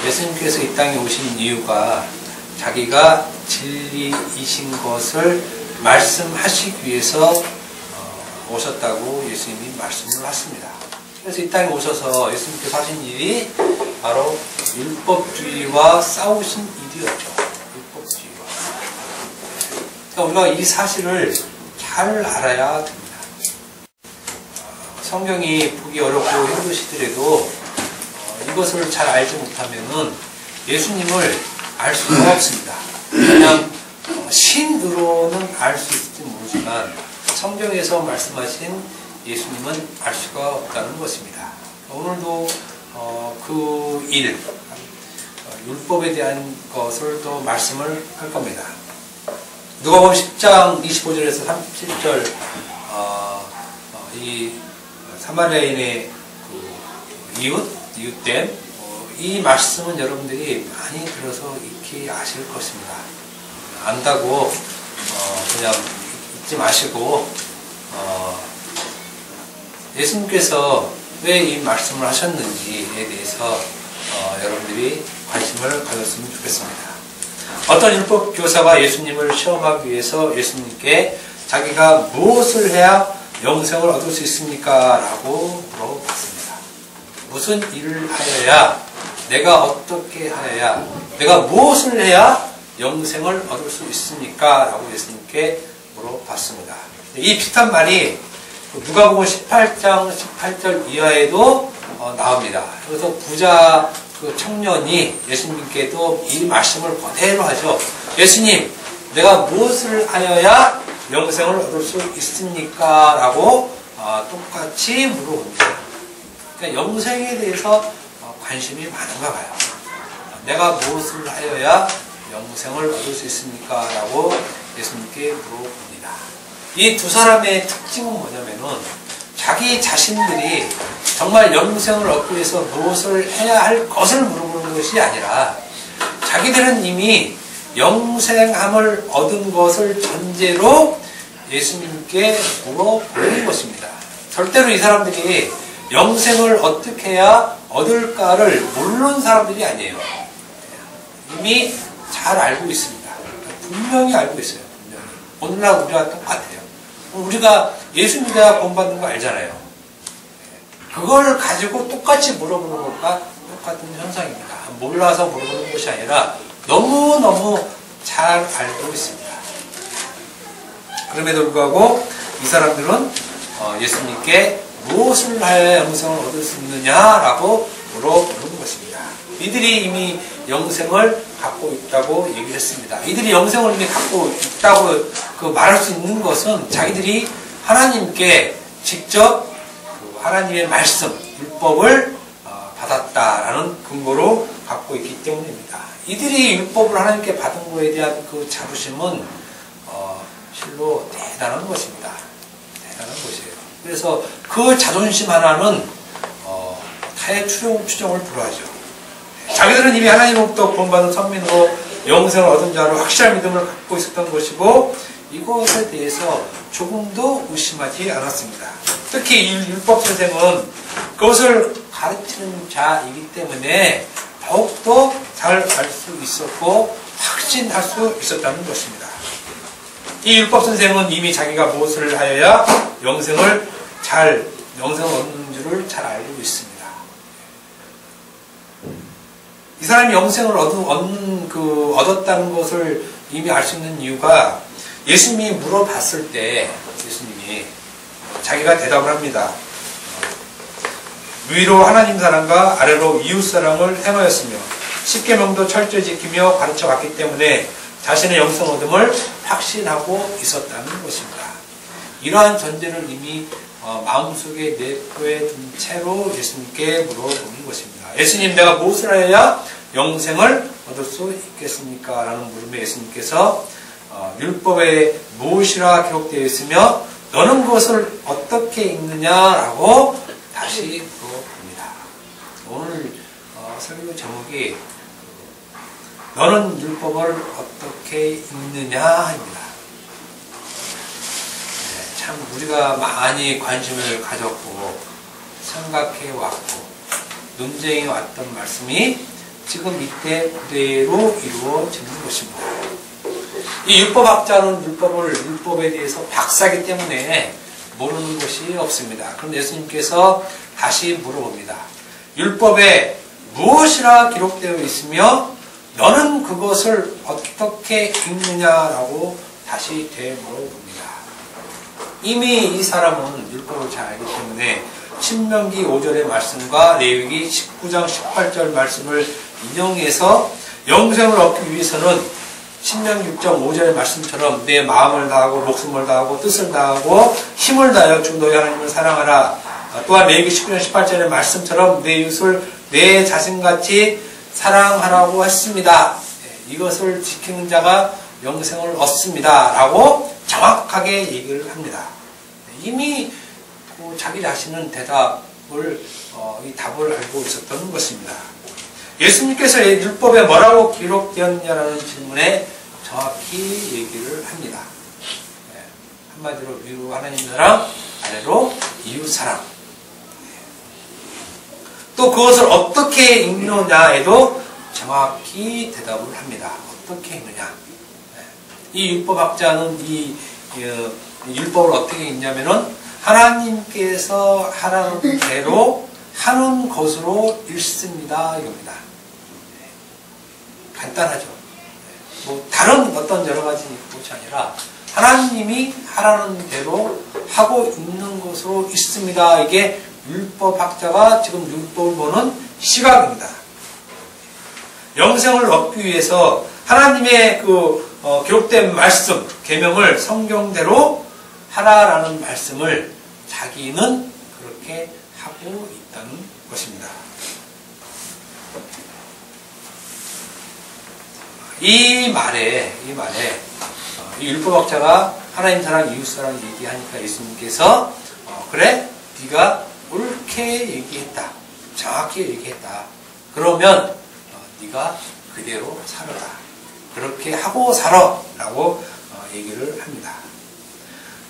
예수님께서 이 땅에 오신 이유가 자기가 진리이신 것을 말씀하시기 위해서 오셨다고 예수님이 말씀을 하십니다. 그래서 이 땅에 오셔서 예수님께서 하신 일이 바로 율법주의와 싸우신 일이었죠. 율법주의와. 그러니까 우리가 이 사실을 잘 알아야 됩니다. 성경이 보기 어렵고 힘드시더라도 이것을 잘 알지 못하면은 예수님을 알 수가 없습니다. 그냥 신으로는 알 수 있을지 모르지만 성경에서 말씀하신 예수님은 알 수가 없다는 것입니다. 오늘도 그 일, 율법에 대한 것을 또 말씀을 할 겁니다. 누가복음 10장 25절에서 37절 이 사마리아인의 그 이웃됨 이 말씀은 여러분들이 많이 들어서 익히 아실 것입니다. 안다고 그냥 잊지 마시고 예수님께서 왜 이 말씀을 하셨는지에 대해서 여러분들이 관심을 가졌으면 좋겠습니다. 어떤 율법 교사가 예수님을 시험하기 위해서 예수님께 자기가 무엇을 해야 영생을 얻을 수 있습니까? 라고 물어봤습니다. 무슨 일을 하여야, 내가 어떻게 하여야, 내가 무엇을 해야 영생을 얻을 수 있습니까? 라고 예수님께 물어봤습니다. 이 비슷한 말이 누가복음 18장 18절 이하에도 나옵니다. 그래서 부자 그 청년이 예수님께도 이 말씀을 그대로 하죠. 예수님, 내가 무엇을 하여야 영생을 얻을 수 있습니까? 라고 똑같이 물어봅니다. 그러니까 영생에 대해서 관심이 많은가 봐요. 내가 무엇을 하여야 영생을 얻을 수 있습니까? 라고 예수님께 물어봅니다. 이 두 사람의 특징은 뭐냐면은 자기 자신들이 정말 영생을 얻기 위해서 무엇을 해야 할 것을 물어보는 것이 아니라 자기들은 이미 영생함을 얻은 것을 전제로 예수님께 물어보는 것입니다. 절대로 이 사람들이 영생을 어떻게 해야 얻을까를 모르는 사람들이 아니에요. 이미 잘 알고 있습니다. 분명히 알고 있어요. 분명히. 오늘날 우리와 똑같아요. 우리가 예수님 대학 공부받는 거 알잖아요. 그걸 가지고 똑같이 물어보는 것과 똑같은 현상입니다. 몰라서 물어보는 것이 아니라 너무너무 잘 알고 있습니다. 그럼에도 불구하고 이 사람들은 예수님께 무엇을 하여야 영생을 얻을 수 있느냐라고 물어보는 것입니다. 이들이 이미 영생을 갖고 있다고 얘기했습니다. 이들이 영생을 이미 갖고 있다고 말할 수 있는 것은 자기들이 하나님께 직접 하나님의 말씀, 율법을 받았다라는 근거로 갖고 있기 때문입니다. 이들이 율법을 하나님께 받은 것에 대한 그 자부심은 실로 대단한 것입니다. 대단한 것이에요. 그래서 그 자존심 하나는 타의 추종을 불허하죠. 자기들은 이미 하나님으로부터 구원받은 선민으로 영생을 얻은 자로 확실한 믿음을 갖고 있었던 것이고 이것에 대해서 조금도 의심하지 않았습니다. 특히 이 율법 선생은 그것을 가르치는 자이기 때문에 더욱더 잘 알 수 있었고 확신할 수 있었다는 것입니다. 이 율법 선생은 이미 자기가 무엇을 하여야 영생을 얻는 줄을 잘 알고 있습니다. 이 사람이 영생을 얻었다는 것을 이미 알 수 있는 이유가 예수님이 물어봤을 때 예수님이 자기가 대답을 합니다. 위로 하나님 사랑과 아래로 이웃 사랑을 행하였으며 십계명도 철저히 지키며 가르쳐 갔기 때문에 자신의 영생 얻음을 확신하고 있었다는 것입니다. 이러한 전제를 이미 마음속에 내포해 둔 채로 예수님께 물어보는 것입니다. 예수님, 내가 무엇을 하여야 영생을 얻을 수 있겠습니까? 라는 물음에 예수님께서 율법에 무엇이라 기록되어 있으며 너는 그것을 어떻게 읽느냐라고 다시 물어봅니다. 오늘 설교 제목이 너는 율법을 어떻게 읽느냐입니다. 참 우리가 많이 관심을 가졌고 생각해 왔고 논쟁해 왔던 말씀이 지금 이때 그대로 이루어지는 것입니다. 이 율법학자는 율법에 대해서 박사이기 때문에 모르는 것이 없습니다. 그럼 예수님께서 다시 물어봅니다. 율법에 무엇이라 기록되어 있으며 너는 그것을 어떻게 읽느냐라고 다시 되물어봅니다. 이미 이 사람은 율법을 잘 알기 때문에 신명기 5절의 말씀과 레위기 19장 18절 말씀을 인용해서 영생을 얻기 위해서는 신명기 6장 5절의 말씀처럼 내 마음을 다하고 목숨을 다하고 뜻을 다하고 힘을 다하여 주 너희 하나님을 사랑하라. 또한 레위기 19장 18절의 말씀처럼 내 이웃을 내 자신같이 사랑하라고 했습니다. 이것을 지키는 자가 영생을 얻습니다. 라고 정확하게 얘기를 합니다. 이미 자기 자신은 이 답을 알고 있었던 것입니다. 예수님께서 율법에 뭐라고 기록되었냐라는 질문에 정확히 얘기를 합니다. 한마디로 위로 하나님 사랑, 아래로 이웃 사랑. 또 그것을 어떻게 읽느냐에도 정확히 대답을 합니다. 어떻게 읽느냐. 이 율법학자는 이 율법을 어떻게 읽냐면은 하나님께서 하라는 대로 하는 것으로 읽습니다. 이겁니다. 간단하죠. 뭐 다른 어떤 여러 가지 것이 아니라 하나님이 하라는 대로 하고 있는 것으로 읽습니다. 이게 율법학자가 지금 율법을 보는 시각입니다. 영생을 얻기 위해서 하나님의 기록된 말씀, 계명을 성경대로 하라라는 말씀을 자기는 그렇게 하고 있다는 것입니다. 이 말에 이 율법학자가 하나님 사랑, 이웃 사랑 얘기하니까 예수님께서 그래, 네가 옳게 얘기했다, 정확히 얘기했다. 그러면 네가 그대로 살아라. 그렇게 하고 살아라고 얘기를 합니다.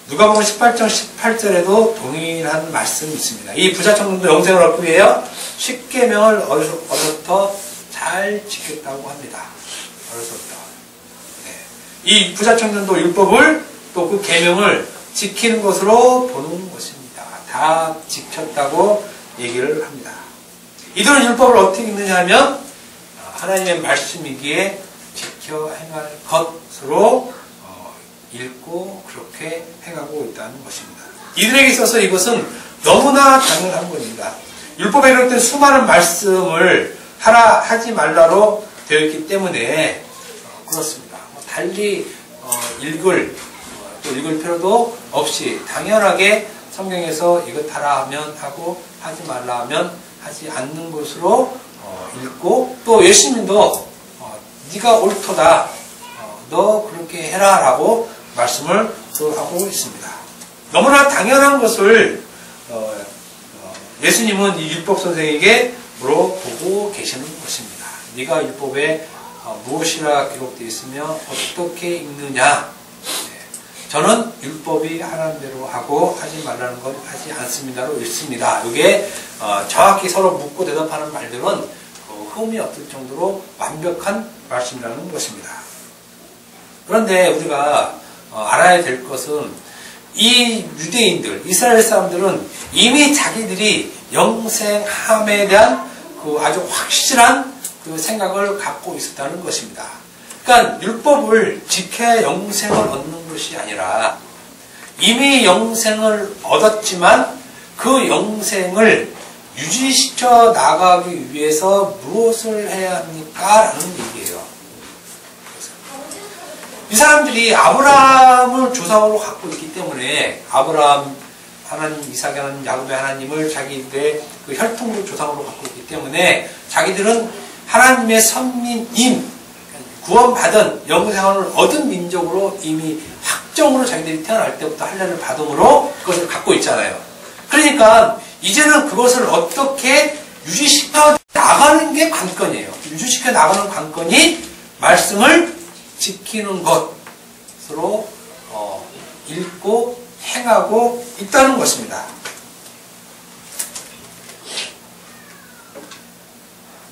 누가복음 18장 18절에도 동일한 말씀이 있습니다. 이 부자 청년도 영생을 얻기 위해 10계명을 어려서부터 잘 지켰다고 합니다. 어려서부터. 이 부자 청년도 율법을 또 그 계명을 지키는 것으로 보는 것입니다. 다 지켰다고 얘기를 합니다. 이들은 율법을 어떻게 읽느냐 하면 하나님의 말씀이기에 지켜 행할 것으로 읽고 그렇게 행하고 있다는 것입니다. 이들에게 있어서 이것은 너무나 당연한 겁니다. 율법에 기록된 수많은 말씀을 하지 말라로 되어 있기 때문에 그렇습니다. 달리 읽을 필요도 없이 당연하게 성경에서 이것 하라 하면 하고 하지 말라 하면 하지 않는 것으로 읽고 또 예수님도 네가 옳도다. 너 그렇게 해라 라고 말씀을 하고 있습니다. 너무나 당연한 것을 예수님은 이 율법 선생에게 물어보고 계시는 것입니다. 네가 율법에 무엇이라 기록되어 있으며 어떻게 읽느냐. 저는 율법이 하라는 대로 하고 하지 말라는 건 하지 않습니다로 읽습니다. 이게 정확히 서로 묻고 대답하는 말들은 흠이 없을 정도로 완벽한 말씀이라는 것입니다. 그런데 우리가 알아야 될 것은 이 유대인들, 이스라엘 사람들은 이미 자기들이 영생함에 대한 아주 확실한 생각을 갖고 있었다는 것입니다. 그러니까 율법을 지켜야 영생을 얻는 것이 아니라 이미 영생을 얻었지만 그 영생을 유지시켜 나가기 위해서 무엇을 해야 합니까? 라는 얘기예요. 이 사람들이 아브라함을 조상으로 갖고 있기 때문에 아브라함 하나님, 이삭 하나님, 야곱의 하나님을 자기들의 혈통으로 조상으로 갖고 있기 때문에 자기들은 하나님의 선민임, 구원받은 영생을 얻은 민족으로 이미 확정으로 자기들이 태어날 때부터 할례를 받음으로 그것을 갖고 있잖아요. 그러니까 이제는 그것을 어떻게 유지시켜 나가는 게 관건이에요. 유지시켜 나가는 관건이 말씀을 지키는 것으로 읽고 행하고 있다는 것입니다.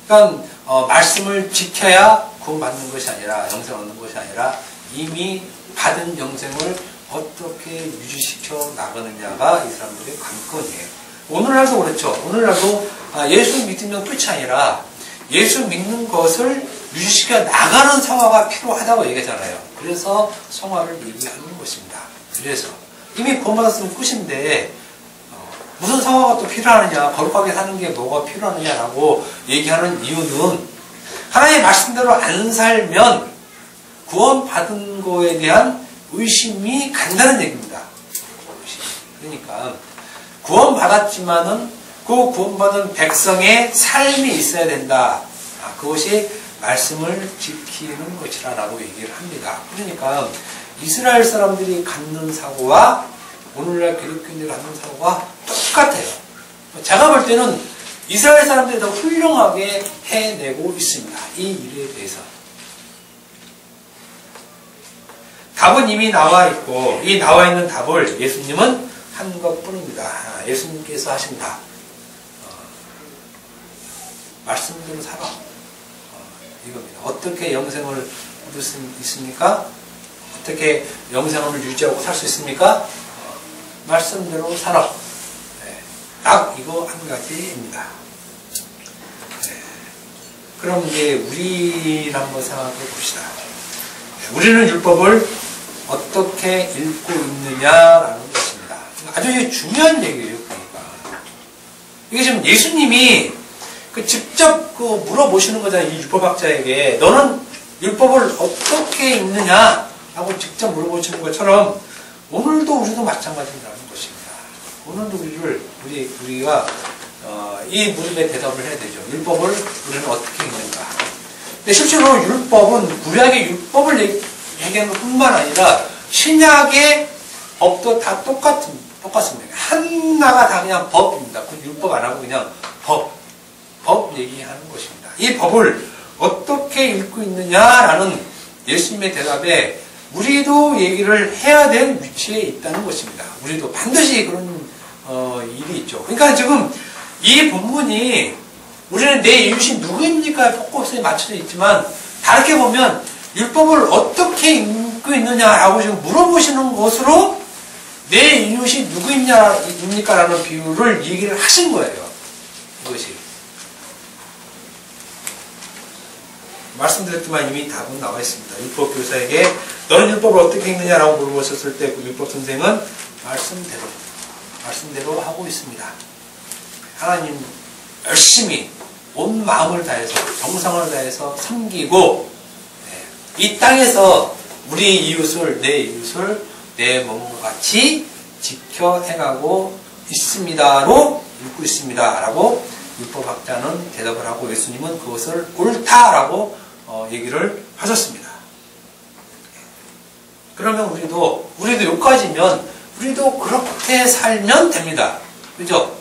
그러니까 말씀을 지켜야 구원받는 것이 아니라 영생 얻는 것이 아니라 이미 받은 영생을 어떻게 유지시켜 나가느냐가 이 사람들의 관건이에요. 오늘날도 그렇죠. 오늘날도 예수 믿으면 끝이 아니라 예수 믿는 것을 유지시켜 나가는 성화가 필요하다고 얘기하잖아요. 그래서 성화를 얘기하는 것입니다. 그래서 이미 구원받았으면 끝인데 무슨 성화가 또 필요하느냐, 거룩하게 사는 게 뭐가 필요하느냐라고 얘기하는 이유는 하나님의 말씀대로 안 살면 구원받은 거에 대한 의심이 간다는 얘기입니다. 그러니까 구원받았지만은 그 구원받은 백성의 삶이 있어야 된다. 그것이 말씀을 지키는 것이라고 얘기를 합니다. 그러니까 이스라엘 사람들이 갖는 사고와 오늘날 기독교인들이 갖는 사고가 똑같아요. 제가 볼 때는 이스라엘 사람들이 더 훌륭하게 해내고 있습니다. 이 일에 대해서. 답은 이미 나와 있고 이 나와 있는 답을 예수님은 한 것뿐입니다. 예수님께서 하신 답. 말씀대로 살아. 이겁니다. 어떻게 영생을 얻을 수 있습니까? 어떻게 영생을 유지하고 살 수 있습니까? 말씀대로 살아. 딱 이거 한 가지입니다. 그럼 이제 우리를 한번 생각해 봅시다. 우리는 율법을 어떻게 읽고 있느냐라는 것입니다. 아주 중요한 얘기예요. 그러니까 이게 지금 예수님이 직접 물어보시는 거잖아요. 이 율법학자에게 너는 율법을 어떻게 읽느냐라고 직접 물어보시는 것처럼 오늘도 우리도 마찬가지라는 것입니다. 오늘도 우리가 이 물음에 대답을 해야 되죠. 율법을 우리는 어떻게 읽는가. 근데 실제로 율법은 구약의 율법을 얘기하는 것뿐만 아니라 신약의 법도 다 똑같습니다. 하나가 다 그냥 법입니다. 그 율법 안 하고 그냥 법 얘기하는 것입니다. 이 법을 어떻게 읽고 있느냐라는 예수님의 대답에 우리도 얘기를 해야 될 위치에 있다는 것입니다. 우리도 반드시 그런 일이 있죠. 그러니까 지금 이 본문이 우리는 내 이웃이 누구입니까? 포커스에 맞춰져 있지만 다르게 보면 율법을 어떻게 읽고 있느냐라고 지금 물어보시는 것으로 내 이웃이 누구입니까? 라는 비유를 얘기를 하신 거예요. 이것이. 말씀드렸지만 이미 답은 나와 있습니다. 율법 교사에게 너는 율법을 어떻게 읽느냐라고 물어보셨을 때 그 율법 선생은 말씀대로 하고 있습니다. 하나님 열심히 온 마음을 다해서 정성을 다해서 섬기고 이 땅에서 우리 이웃을 내 몸과 같이 지켜 행하고 있습니다로 읽고 있습니다라고 율법학자는 대답을 하고 예수님은 그것을 옳다라고 얘기를 하셨습니다. 그러면 우리도 여기까지면 우리도 그렇게 살면 됩니다. 그죠?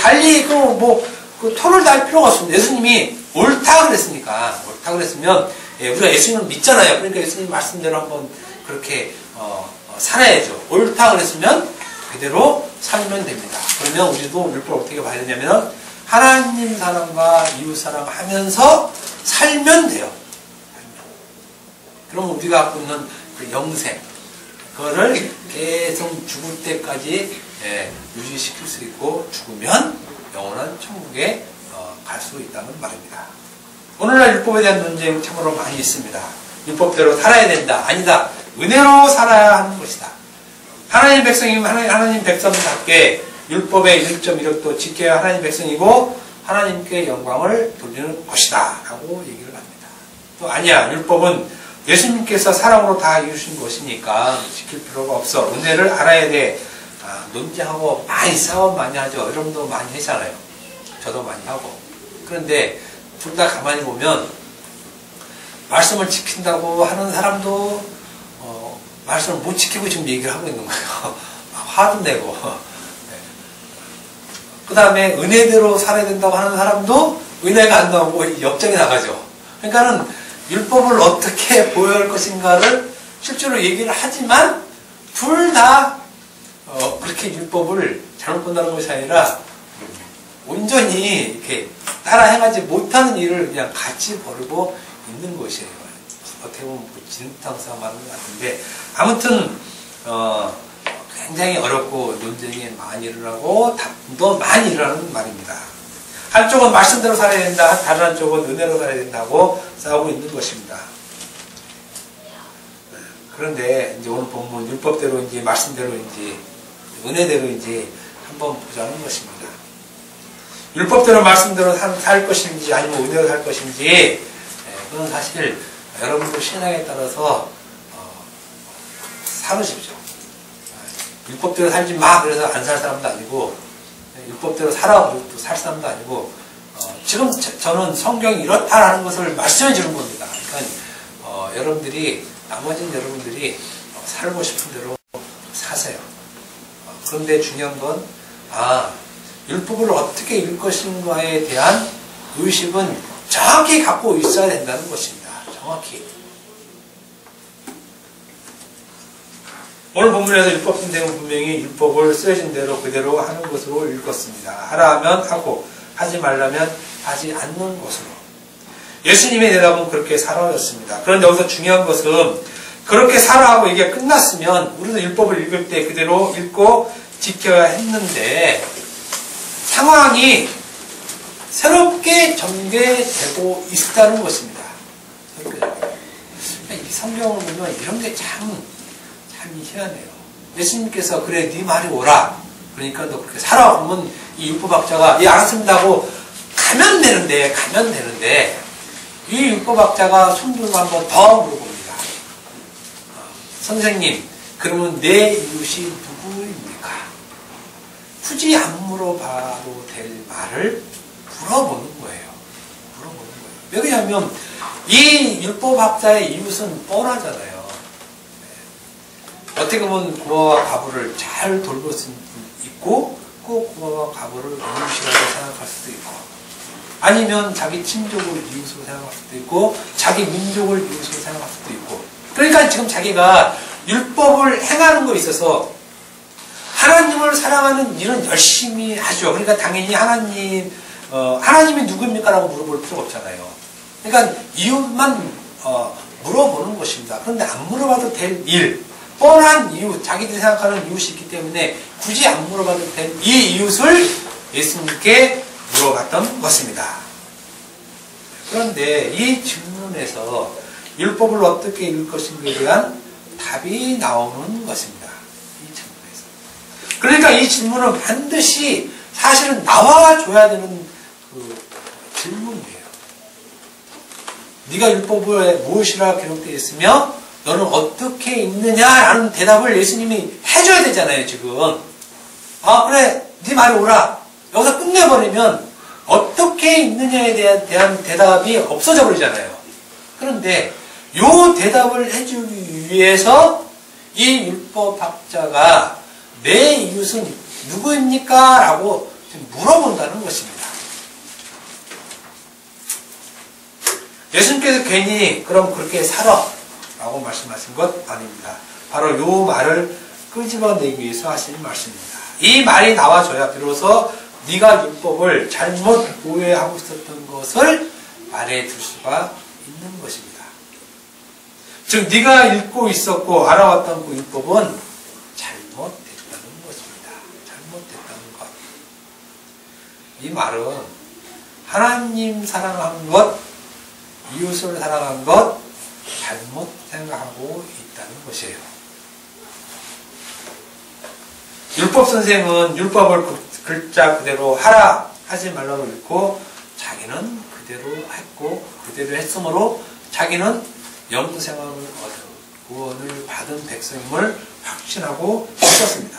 달리 토를 달 필요가 없습니다. 예수님이 옳다 그랬으니까 옳다 그랬으면 우리가 예수님을 믿잖아요. 그러니까 예수님 말씀대로 한번 그렇게 살아야죠. 옳다 그랬으면 그대로 살면 됩니다. 그러면 우리도 율법을 어떻게 봐야 되냐면 하나님 사랑과 이웃 사랑하면서 살면 돼요. 그럼 우리가 갖고 있는 그 영생 그거를 계속 죽을 때까지 유지시킬 수 있고 죽으면 영원한 천국에 갈 수 있다는 말입니다. 오늘날 율법에 대한 논쟁 참으로 많이 있습니다. 율법대로 살아야 된다. 아니다. 은혜로 살아야 하는 것이다. 하나님 백성이면 하나님 백성답게 율법의 1.1획도 지켜야 하나님 백성이고 하나님께 영광을 돌리는 것이다 라고 얘기를 합니다. 또 아니야. 율법은 예수님께서 사랑으로 다 이루신 것이니까 지킬 필요가 없어. 은혜를 알아야 돼. 논쟁하고 싸움 많이 하죠. 여러분도 많이 하잖아요. 저도 많이 하고. 그런데 둘 다 가만히 보면 말씀을 지킨다고 하는 사람도 말씀을 못 지키고 지금 얘기를 하고 있는 거예요. 화도 내고. 그 다음에 은혜대로 살아야 된다고 하는 사람도 은혜가 안 나오고 역정이 나가죠. 그러니까는 율법을 어떻게 보여야 할 것인가를 실제로 얘기를 하지만 둘 다 그렇게 율법을 잘못 본다는 것이 아니라 온전히 이렇게 따라 행하지 못하는 일을 그냥 같이 벌이고 있는 것이에요. 어떻게 보면 진흙탕 싸움 하는 것 같은데, 아무튼 굉장히 어렵고 논쟁이 많이 일어나고 다툼도 많이 일어나는 말입니다. 한쪽은 말씀대로 살아야 된다, 다른 한쪽은 은혜로 살아야 된다고 싸우고 있는 것입니다. 그런데 이제 오늘 본문 율법대로인지 말씀대로인지 은혜대로인지 한번 보자는 것입니다. 율법대로 말씀대로 살 것인지 아니면 은혜로 살 것인지, 그건 사실 여러분들 신앙에 따라서 살으십시오. 율법대로 살지 마 그래서 안 살 사람도 아니고, 율법대로 살아 그래서 살 사람도 아니고, 지금 저는 성경이 이렇다라는 것을 말씀해 주는 겁니다. 그러니까 나머지는 여러분들이 살고 싶은 대로 사세요. 그런데 중요한 건 율법을 어떻게 읽을 것인가에 대한 의식은 정확히 갖고 있어야 된다는 것입니다. 정확히. 오늘 본문에서 율법 선생은 분명히 율법을 쓰여진 대로 그대로 하는 것으로 읽었습니다. 하라 하면 하고 하지 말라면 하지 않는 것으로. 예수님의 대답은 그렇게 살아였습니다. 그런데 여기서 중요한 것은 그렇게 살아하고 이게 끝났으면 우리도 율법을 읽을 때 그대로 읽고 지켜야 했는데 상황이 새롭게 전개되고 있다는 것입니다. 이 성경을 보면 이런 게 참 희한해요. 예수님께서 그래 네 말이 옳아. 그러니까 너 그렇게 살아. 그러면 이 율법학자가 예 알았습니다 하고 가면 되는데 이 율법학자가 손 들고 한 번 더 물어봅니다. 선생님, 그러면 내 이웃이 누구입니까? 굳이 안 물어봐도 될 말을 물어보는 거예요. 왜냐하면 이 율법학자의 이웃은 뻔하잖아요. 어떻게 보면 고아와 과부를 잘 돌볼 수 있고 꼭 고아와 과부를 이웃이라고 생각할 수도 있고, 아니면 자기 친족을 이웃으로 생각할 수도 있고 자기 민족을 이웃으로 생각할 수도 있고, 그러니까 지금 자기가 율법을 행하는 거에 있어서 하나님을 사랑하는 일은 열심히 하죠. 그러니까 당연히 하나님이 누구입니까? 라고 물어볼 필요가 없잖아요. 그러니까 이웃만 물어보는 것입니다. 그런데 안 물어봐도 될 일, 뻔한 이웃, 자기들이 생각하는 이웃이 있기 때문에 굳이 안 물어봐도 될 이 이웃을 예수님께 물어봤던 것입니다. 그런데 이 질문에서 율법을 어떻게 읽을 것인가에 대한 답이 나오는 것입니다. 이 질문에서. 그러니까 이 질문은 반드시 사실은 나와줘야 되는 그 질문이에요. 네가 율법에 무엇이라 기록되어 있으며 너는 어떻게 읽느냐라는 대답을 예수님이 해줘야 되잖아요, 지금. 그래, 네 말이 옳아. 여기서 끝내버리면 어떻게 읽느냐에 대한 대답이 없어져 버리잖아요. 그런데 이 대답을 해주기 위해서 이 율법학자가 내 이웃은 누구입니까? 라고 물어본다는 것입니다. 예수님께서 괜히 그럼 그렇게 살아 라고 말씀하신 것 아닙니다. 바로 이 말을 끄집어내기 위해서 하시는 말씀입니다. 이 말이 나와줘야 비로소 네가 율법을 잘못 오해하고 있었던 것을 말해 줄 수가 있는 것입니다. 즉 네가 읽고 있었고 알아왔던 그 율법은 잘못됐다는 것입니다. 잘못됐다는 것. 이 말은 하나님 사랑한 것, 이웃을 사랑한 것 잘못 생각하고 있다는 것이에요. 율법 선생은 율법을 글자 그대로 하라 하지 말라고 읽고 자기는 그대로 했고 그대로 했으므로 자기는 영생을 얻어 구원을 받은 백성임을 확신하고 있었습니다.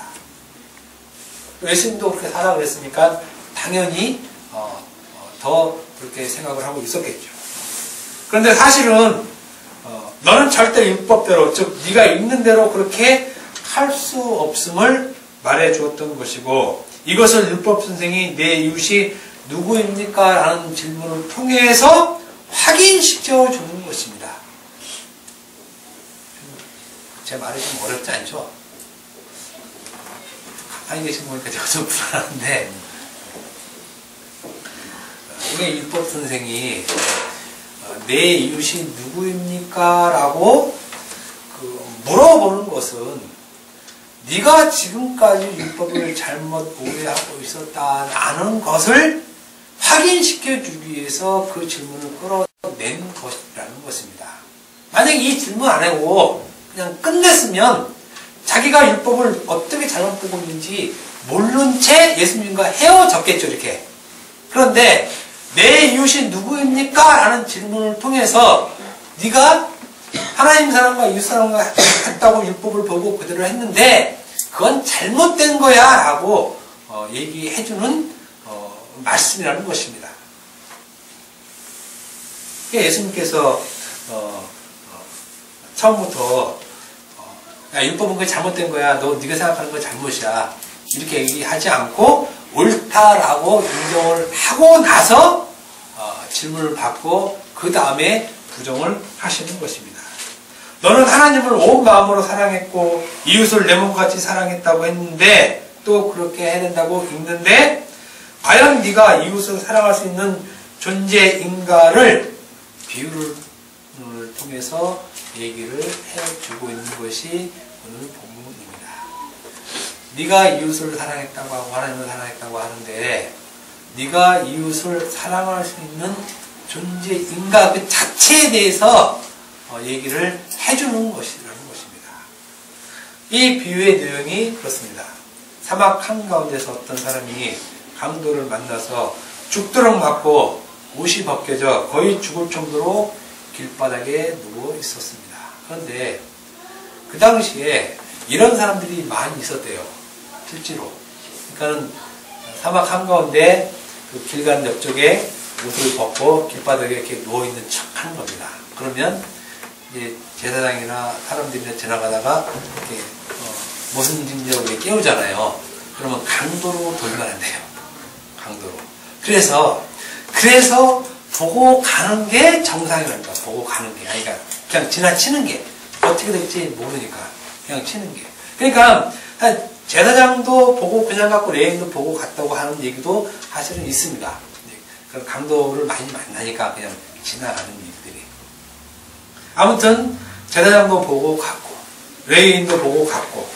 예수님도 그렇게 살아 그랬으니까 당연히 더 그렇게 생각을 하고 있었겠죠. 그런데 사실은 너는 절대 율법대로, 즉 네가 읽는 대로 그렇게 할 수 없음을 말해 주었던 것이고, 이것을 율법 선생이 내 이웃이 누구입니까? 라는 질문을 통해서 확인시켜 주는 것입니다. 제 말이 좀 어렵지 않죠? 가만히 계신 거 보니까 제가 좀 불안한데, 나중에 율법 선생이 내 이웃이 누구입니까? 라고 물어보는 것은 네가 지금까지 율법을 잘못 오해하고 있었다는 것을 확인시켜 주기 위해서 그 질문을 끌어낸 것이라는 것입니다. 만약에 이 질문 안 하고 그냥 끝냈으면 자기가 율법을 어떻게 잘못 보고 있는지 모른 채 예수님과 헤어졌겠죠, 이렇게. 그런데 내 이웃이 누구입니까? 라는 질문을 통해서 네가 하나님 사람과 이웃 사람과 같다고 율법을 보고 그대로 했는데 그건 잘못된 거야 라고 얘기해주는 말씀이라는 것입니다. 예수님께서 처음부터 야, 율법은 그게 잘못된 거야. 네가 생각하는 거 잘못이야. 이렇게 얘기하지 않고 옳다라고 인정을 하고 나서 질문을 받고 그 다음에 부정을 하시는 것입니다. 너는 하나님을 온 마음으로 사랑했고 이웃을 내 몸같이 사랑했다고 했는데 또 그렇게 해야 된다고 읽는데 과연 네가 이웃을 사랑할 수 있는 존재인가를 비유를 통해서 얘기를 해주고 있는 것이 오늘 본문입니다. 네가 이웃을 사랑했다고 하고 하나님을 사랑했다고 하는데 네가 이웃을 사랑할 수 있는 존재인가 그 자체에 대해서 얘기를 해주는 것이라는 것입니다. 이 비유의 내용이 그렇습니다. 사막 한가운데서 어떤 사람이 강도를 만나서 죽도록 맞고 옷이 벗겨져 거의 죽을 정도로 길바닥에 누워 있었습니다. 그런데 그 당시에 이런 사람들이 많이 있었대요. 실제로. 그러니까 사막 한가운데 그 길간 옆쪽에 옷을 벗고 길바닥에 이렇게 누워있는 척 하는 겁니다. 그러면 이제 제사장이나 사람들이 지나가다가 이렇게 무슨 일이냐고 깨우잖아요. 그러면 강도로 돌면 안 돼요. 강도로. 그래서 보고 가는 게 정상이랄까. 보고 가는 게. 아니, 그러니까 그냥 지나치는 게. 어떻게 될지 모르니까. 그냥 치는 게. 그러니까, 제사장도 보고 그냥 갔고, 레인도 보고 갔다고 하는 얘기도 사실은 있습니다. 강도를 많이 만나니까 그냥 지나가는 일들이. 아무튼, 제사장도 보고 갔고, 레인도 보고 갔고,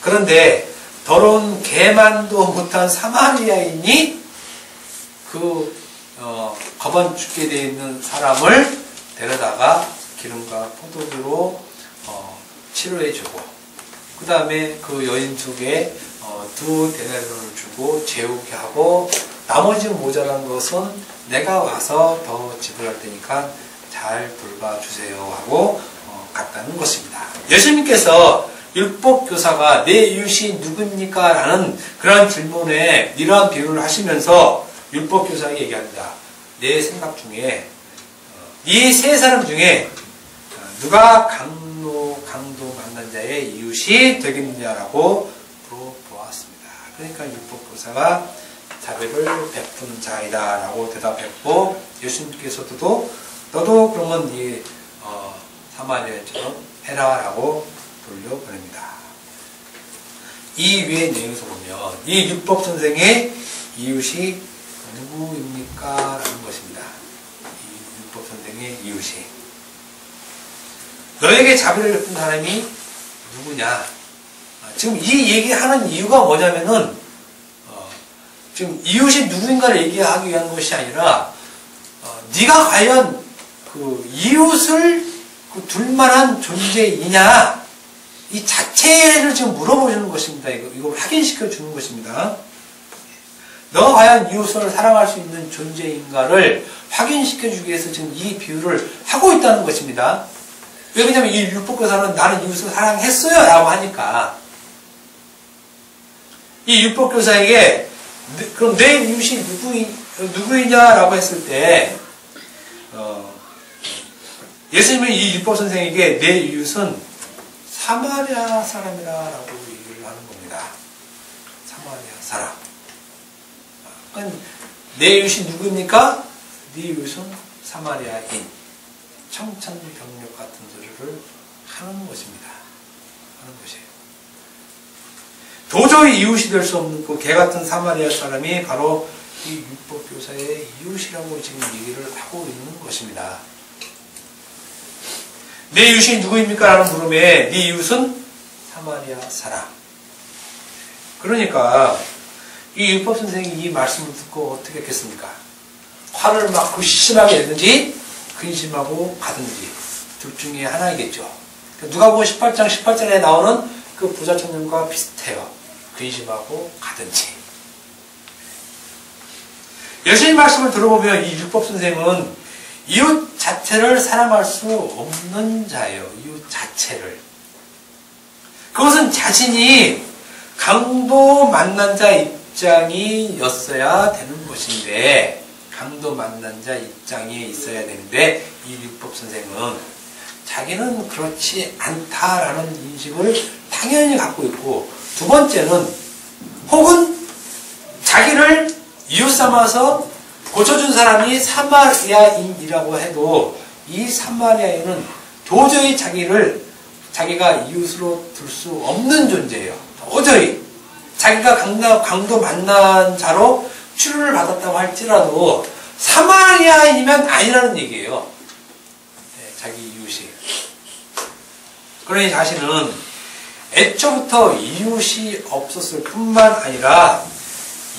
그런데, 더러운 개만도 못한 사마리아인이 거반 죽게 되어 있는 사람을 데려다가 기름과 포도주로 치료해주고 그 다음에 그 여인 쪽에 2데나리온을 주고 재우게 하고 나머지 모자란 것은 내가 와서 더 지불할 테니까 잘 돌봐주세요 하고 갔다는 것입니다. 예수님께서 율법교사가 내 이웃이 누굽니까? 라는 그런 질문에 이러한 비유를 하시면서 율법교사에게 얘기합니다. 내 생각 중에 이 세 사람 중에 누가 강도 만난 자의 이웃이 되겠느냐라고 물어보았습니다. 그러니까 율법교사가 자비를 베푸는 자이다 라고 대답했고 예수님께서도 너도 그러면 이 사마리아인처럼 해라 라고 돌려보냅니다. 이 위의 내용에서 보면 이 율법 선생의 이웃이 누구입니까? 라는 것입니다. 이 율법 선생의 이웃이. 너에게 자비를 베푼 사람이 누구냐? 지금 이 얘기하는 이유가 뭐냐면은, 지금 이웃이 누구인가를 얘기하기 위한 것이 아니라, 네가 과연 그 이웃을 둘만한 존재이냐? 이 자체를 지금 물어보시는 것입니다. 이걸 확인시켜 주는 것입니다. 너가 과연 이웃을 사랑할 수 있는 존재인가를 확인시켜 주기 위해서 지금 이 비유를 하고 있다는 것입니다. 왜냐하면 이 율법교사는 나는 이웃을 사랑했어요 라고 하니까 이 율법교사에게 그럼 내 이웃이 누구이냐라고 했을 때 예수님은 이 율법선생에게 내 이웃은 사마리아 사람이라고 얘기를 하는 겁니다. 사마리아 사람. 내 이웃이 누구입니까? 네 이웃은 사마리아인. 청천벽력 같은 소리를 하는 것입니다. 하는 것이에요. 도저히 이웃이 될 수 없는 그 개 같은 사마리아 사람이 바로 이 율법교사의 이웃이라고 지금 얘기를 하고 있는 것입니다. 내 이웃이 누구입니까? 라는 물음에 네 이웃은 사마리아 사람. 그러니까 이 율법 선생이 이 말씀을 듣고 어떻게 했겠습니까? 화를 막 극심하게 내든지 근심하고 가든지 둘 중에 하나이겠죠. 누가복음 18장 18절에 나오는 그 부자 청년과 비슷해요. 근심하고 가든지. 예수님 말씀을 들어보면 이 율법 선생은 이웃 자체를 사랑할 수 없는 자예요. 이웃 자체를. 그것은 자신이 강도 만난 자 입장이었어야 되는 것인데, 강도 만난 자 입장에 있어야 되는데, 이 율법 선생은 자기는 그렇지 않다라는 인식을 당연히 갖고 있고, 두 번째는 혹은 자기를 이웃 삼아서 고쳐준 사람이 사마리아인이라고 해도 이 사마리아인은 도저히 자기가 이웃으로 둘 수 없는 존재예요. 도저히. 자기가 강도 만난 자로 치료를 받았다고 할지라도 사마리아인이면 아니라는 얘기예요. 네, 자기 이웃이. 그러니 자신은 애초부터 이웃이 없었을 뿐만 아니라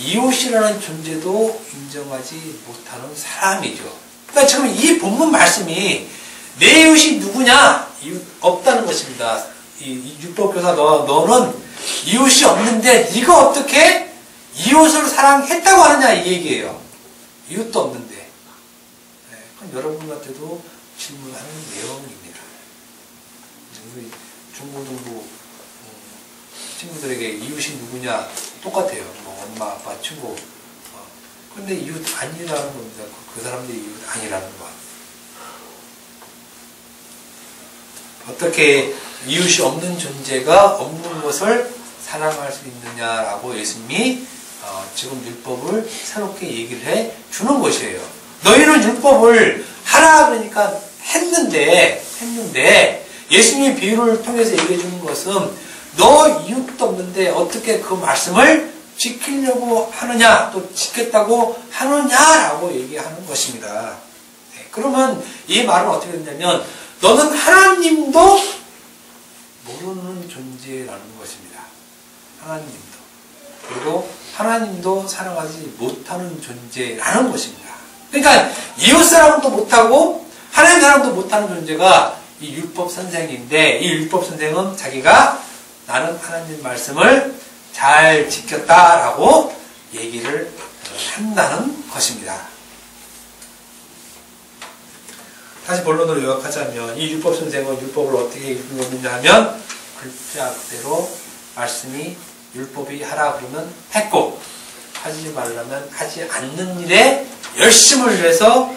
이웃이라는 존재도 인정하지 못하는 사람이죠. 그러니까 지금 이 본문 말씀이 내 이웃이 누구냐? 이웃 없다는 것입니다. 이 율법교사 너는 이웃이 없는데 네가 어떻게 이웃을 사랑했다고 하느냐 이 얘기예요. 이웃도 없는데. 네, 그럼 여러분한테도 질문하는 내용입니다. 우리 중고등부 친구들에게 이웃이 누구냐 똑같아요. 뭐 엄마, 아빠, 친구. 근데 이웃 아니라는 겁니다. 그 사람들이 이웃 아니라는 것. 어떻게 이웃이 없는 존재가 없는 것을 사랑할 수 있느냐라고 예수님이 지금 율법을 새롭게 얘기를 해 주는 것이에요. 너희는 율법을 하라 그러니까 했는데 예수님이 비유를 통해서 얘기해 주는 것은 너 이웃도 없는데 어떻게 그 말씀을 지키려고 하느냐, 또 지켰다고 하느냐라고 얘기하는 것입니다. 네, 그러면 이 말은 어떻게 되냐면 너는 하나님도 모르는 존재라는 것입니다. 하나님도. 그리고 하나님도 사랑하지 못하는 존재라는 것입니다. 그러니까 이웃 사랑도 못하고 하나님 사랑도 못하는 존재가 이 율법 선생인데, 이 율법 선생은 자기가 나는 하나님 말씀을 잘 지켰다라고 얘기를 한다는 것입니다. 다시 본론으로 요약하자면 이 율법 선생은 율법을 어떻게 읽었느냐 하면 글자 그대로 말씀이 율법이 하라 그러면 했고 하지 말라면 하지 않는 일에 열심을 내서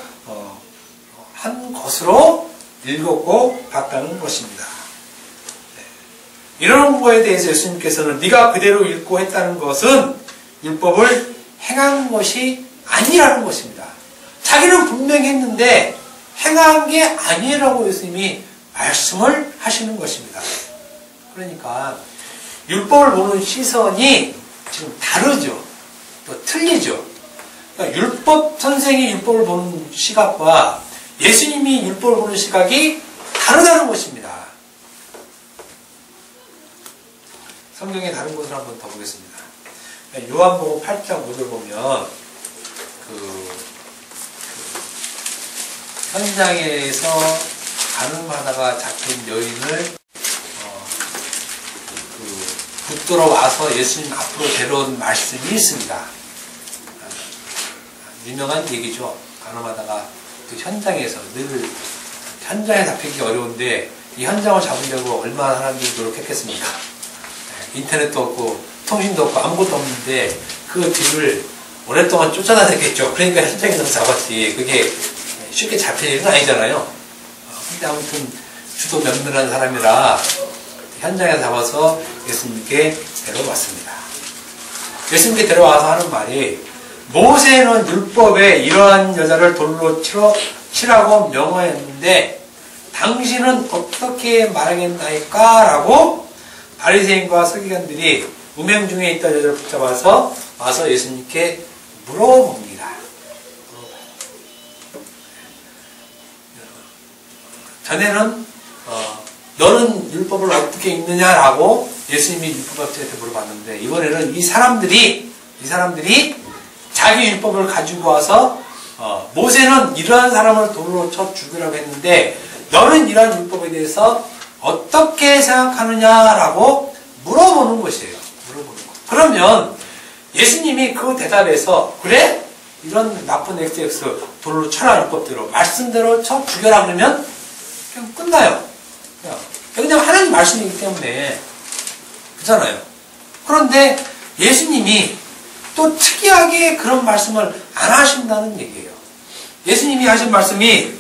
한 것으로 읽었고 봤다는 것입니다. 이런 거에 대해서 예수님께서는 네가 그대로 읽고 했다는 것은 율법을 행한 것이 아니라는 것입니다. 자기는 분명히 했는데 행한 게 아니라고 예수님이 말씀을 하시는 것입니다. 그러니까 율법을 보는 시선이 지금 다르죠. 또 틀리죠. 그러니까 율법 선생이 율법을 보는 시각과 예수님이 율법을 보는 시각이 다르다는 것입니다. 성경의 다른 곳을 한번 더 보겠습니다. 요한복음 8장 5절 보면 현장에서 가늠하다가 잡힌 여인을 붙들어 와서 예수님 앞으로 데려온 말씀이 있습니다. 유명한 얘기죠. 가늠하다가 그 현장에서 늘 현장에 잡히기 어려운데 이 현장을 잡으려고 얼마나 사람들이 노력했겠습니까? 인터넷도 없고 통신도 없고 아무것도 없는데 그 뒤를 오랫동안 쫓아다녔겠죠. 그러니까 현장에서 잡았지. 그게 쉽게 잡힐 일은 아니잖아요. 근데 아무튼 주도 면밀한 사람이라 현장에 잡아서 예수님께 데려왔습니다. 예수님께 데려와서 하는 말이 모세는 율법에 이러한 여자를 돌로 치라고 명하였는데 당신은 어떻게 말하겠나이까? 라고 바리새인과 서기관들이 음행 중에 있던 여자를 붙잡아서 와서 예수님께 물어봅니다. 전에는 너는 율법을 어떻게 읽느냐라고 예수님이 율법학자한테 물어봤는데, 이번에는 이 사람들이 자기 율법을 가지고 와서 모세는 이러한 사람을 돌로 쳐 죽이라고 했는데 너는 이러한 율법에 대해서 어떻게 생각하느냐라고 물어보는 것이에요. 그러면 예수님이 그 대답에서 그래? 이런 나쁜 XX 돌로 쳐라 율법대로 말씀대로 쳐 죽여라 그러면 그냥 끝나요. 그냥 하나님 말씀이기 때문에 그렇잖아요. 그런데 예수님이 또 특이하게 그런 말씀을 안 하신다는 얘기예요. 예수님이 하신 말씀이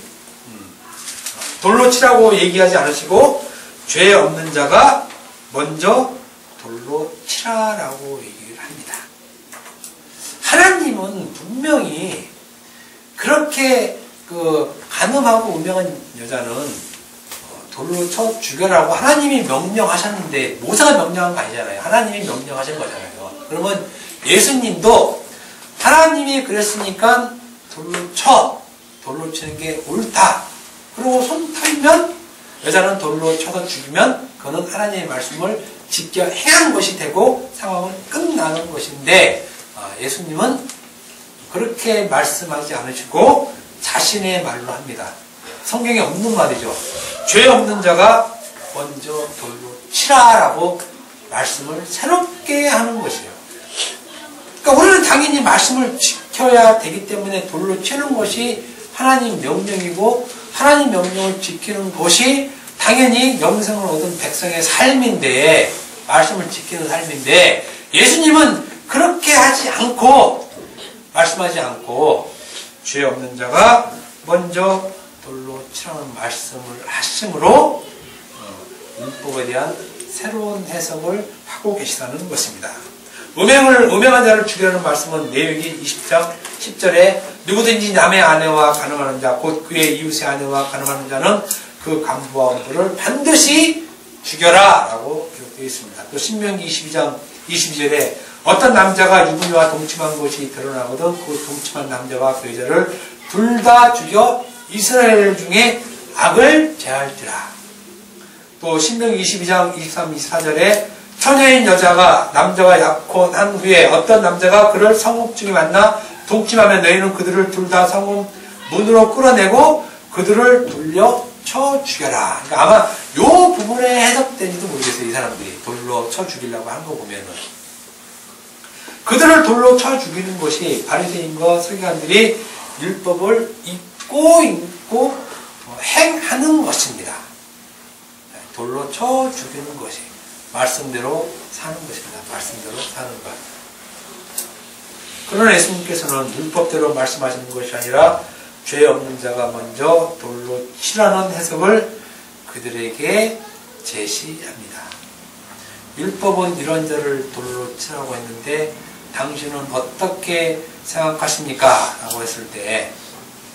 돌로 치라고 얘기하지 않으시고 죄 없는 자가 먼저 돌로 치라라고 얘기를 합니다. 하나님은 분명히 그렇게 간음하고 음행한 여자는 돌로 쳐 죽여라고 하나님이 명령하셨는데 모세가 명령한 거 아니잖아요. 하나님이 명령하신 거잖아요. 그러면 예수님도 하나님이 그랬으니까 돌로 치는 게 옳다. 그리고 손 털면 여자는 돌로 쳐서 죽이면 그거는 하나님의 말씀을 지켜 행한 것이 되고 상황은 끝나는 것인데 예수님은 그렇게 말씀하지 않으시고 자신의 말로 합니다. 성경에 없는 말이죠. 죄 없는 자가 먼저 돌로 치라라고 말씀을 새롭게 하는 것이에요. 그러니까 우리는 당연히 말씀을 지켜야 되기 때문에 돌로 치는 것이 하나님 명령이고 하나님 명령을 지키는 것이 당연히 영생을 얻은 백성의 삶인데 말씀을 지키는 삶인데 예수님은 그렇게 하지 않고 말씀하지 않고 죄 없는 자가 먼저 돌로 치라는 말씀을 하심으로 율법에 대한 새로운 해석을 하고 계시다는 것입니다. 음행한 자를 죽이라는 말씀은 레위기 20장 10절에 누구든지 남의 아내와 간음하는 자 곧 그의 이웃의 아내와 간음하는 자는 그 간부와 원부를 반드시 죽여라 라고 기록되어 있습니다. 또 신명기 22장 22절에 어떤 남자가 유부녀와 동침한 것이 드러나거든 그 동침한 남자와 그 여자를 둘 다 죽여 이스라엘 중에 악을 제할지라. 또 신명기 22장 23, 24절에 처녀인 여자가 남자와 약혼한 후에 어떤 남자가 그를 성읍 중에 만나 동침하면 너희는 그들을 둘 다 성읍 문으로 끌어내고 그들을 돌려 쳐 죽여라. 그러니까 아마 요 부분에 해석된지도 모르겠어요. 이 사람들이 돌로 쳐 죽이려고 한 거 보면은 그들을 돌로 쳐 죽이는 것이 바리새인과 서기관들이 율법을 읽고 행하는 것입니다. 돌로 쳐 죽이는 것이 말씀대로 사는 것입니다. 말씀대로 사는 것. 그러나 예수님께서는 율법대로 말씀하시는 것이 아니라 죄 없는 자가 먼저 돌로 치라는 해석을 그들에게 제시합니다. 율법은 이런 자를 돌로 치라고 했는데 당신은 어떻게 생각하십니까? 라고 했을 때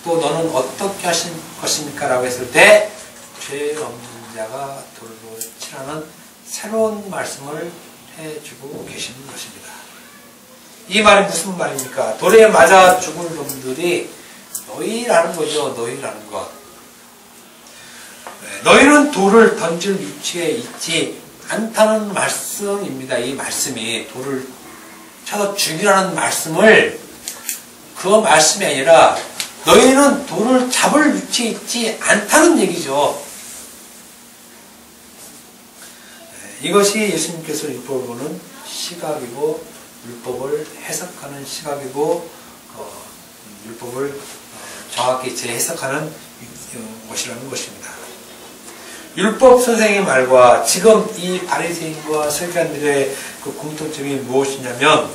또 너는 어떻게 하실 것입니까? 라고 했을 때 죄 없는 자가 돌로 치라는 새로운 말씀을 해주고 계시는 것입니다. 이 말이 무슨 말입니까? 돌에 맞아 죽을 놈들이 너희라는 거죠. 너희라는 것. 너희는 돌을 던질 위치에 있지 않다는 말씀입니다. 이 말씀이 돌을 쳐서 죽이라는 말씀을 그 말씀이 아니라 너희는 돌을 잡을 위치에 있지 않다는 얘기죠. 이것이 예수님께서 율법을 보는 시각이고 율법을 해석하는 시각이고 율법을 정확히 재해석하는 것이라는 것입니다. 율법 선생의 말과 지금 이 바리새인과 서기관들의 그 공통점이 무엇이냐면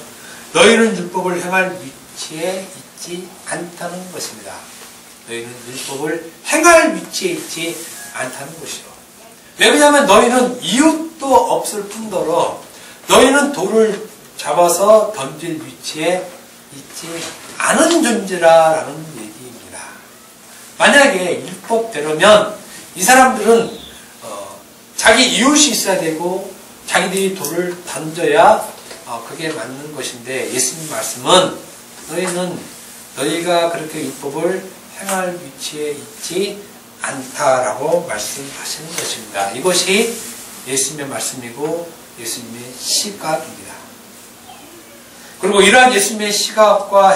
너희는 율법을 행할 위치에 있지 않다는 것입니다. 너희는 율법을 행할 위치에 있지 않다는 것이요. 왜냐하면 너희는 이웃도 없을 뿐더러 너희는 돌을 잡아서 던질 위치에 있지 않은 존재라는 얘기입니다. 만약에 율법대로면 이 사람들은 자기 이웃이 있어야 되고 자기들이 돌을 던져야 그게 맞는 것인데 예수님 말씀은 너희는 너희가 그렇게 율법을 행할 위치에 있지 않다라고 말씀하시는 것입니다. 이것이 예수님의 말씀이고 예수님의 시각입니다. 그리고 이러한 예수님의 시각과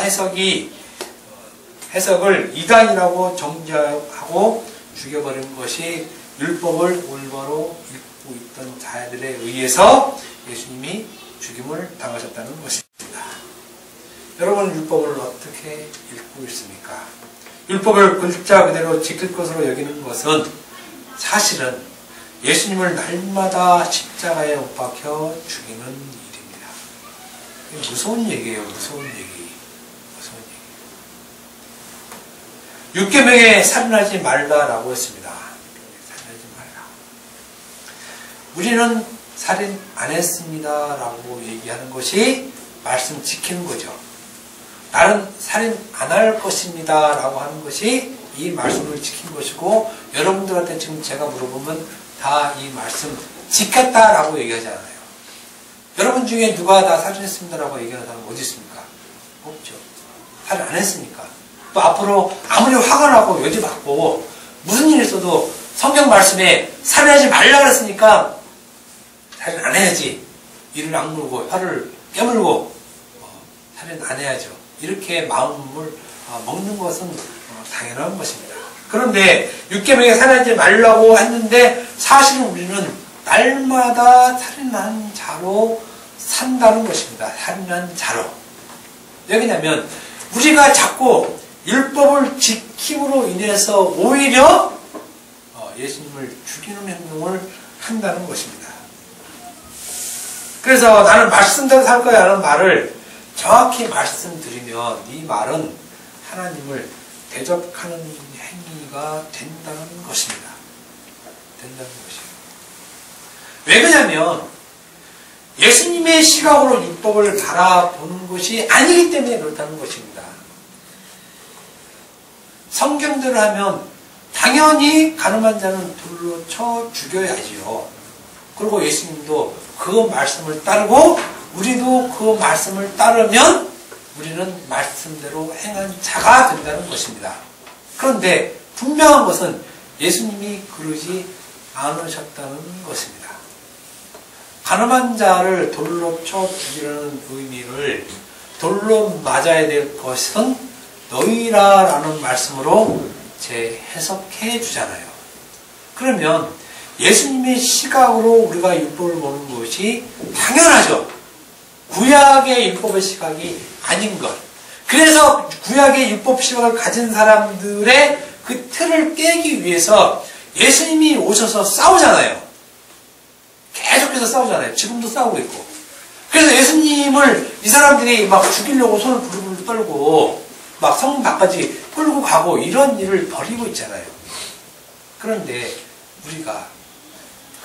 해석을 이단이라고 정죄하고 죽여버린 것이 율법을 올바로 읽고 있던 자들에 의해서 예수님이 죽임을 당하셨다는 것입니다. 여러분, 율법을 어떻게 읽고 있습니까? 율법을 글자 그대로 지킬 것으로 여기는 것은 사실은 예수님을 날마다 십자가에 못 박혀 죽이는 일입니다. 무서운 얘기예요. 무서운 얘기. 무서운 얘기. 육계명에 살인하지 말라라고 했습니다. 살인하지 말라. 우리는 살인 안 했습니다라고 얘기하는 것이 말씀 지키는 거죠. 나는 살인 안 할 것입니다 라고 하는 것이 이 말씀을 지킨 것이고, 여러분들한테 지금 제가 물어보면 다 이 말씀 지켰다라고 얘기하잖아요. 여러분 중에 누가 다 살인했습니다라고 얘기하는 사람 어디 있습니까? 없죠. 살인 안 했으니까. 또 앞으로 아무리 화가 나고 여지받고 무슨 일이 있어도 성경 말씀에 살인하지 말라 그랬으니까 살인 안 해야지. 이를 악물고 혀를 깨물고 살인 안 해야죠. 이렇게 마음을 먹는 것은 당연한 것입니다. 그런데 육계명에 살인하지 말라고 했는데 사실은 우리는 날마다 살인한 자로 산다는 것입니다. 살인한 자로. 왜냐하면 우리가 자꾸 율법을 지킴으로 인해서 오히려 예수님을 죽이는 행동을 한다는 것입니다. 그래서 나는 말씀대로 살 거야 라는 말을 정확히 말씀드리면 이 말은 하나님을 대적하는 행위가 된다는 것입니다. 된다는 것입니다. 왜 그러냐면 예수님의 시각으로 율법을 바라보는 것이 아니기 때문에 그렇다는 것입니다. 성경대로 하면 당연히 가늠한 자는 돌로 쳐 죽여야지요. 그리고 예수님도 그 말씀을 따르고 우리도 그 말씀을 따르면 우리는 말씀대로 행한 자가 된다는 것입니다. 그런데 분명한 것은 예수님이 그러지 않으셨다는 것입니다. 가늠한 자를 돌로 쳐 죽이라는 의미를 돌로 맞아야 될 것은 너희라라는 말씀으로 재해석해 주잖아요. 그러면 예수님의 시각으로 우리가 율법을 보는 것이 당연하죠. 구약의 율법의 시각이 아닌 것. 그래서 구약의 율법 시각을 가진 사람들의 그 틀을 깨기 위해서 예수님이 오셔서 싸우잖아요. 계속해서 싸우잖아요. 지금도 싸우고 있고. 그래서 예수님을 이 사람들이 막 죽이려고 손을 부르르 떨고 막 성문 밖까지 끌고 가고 이런 일을 벌이고 있잖아요. 그런데 우리가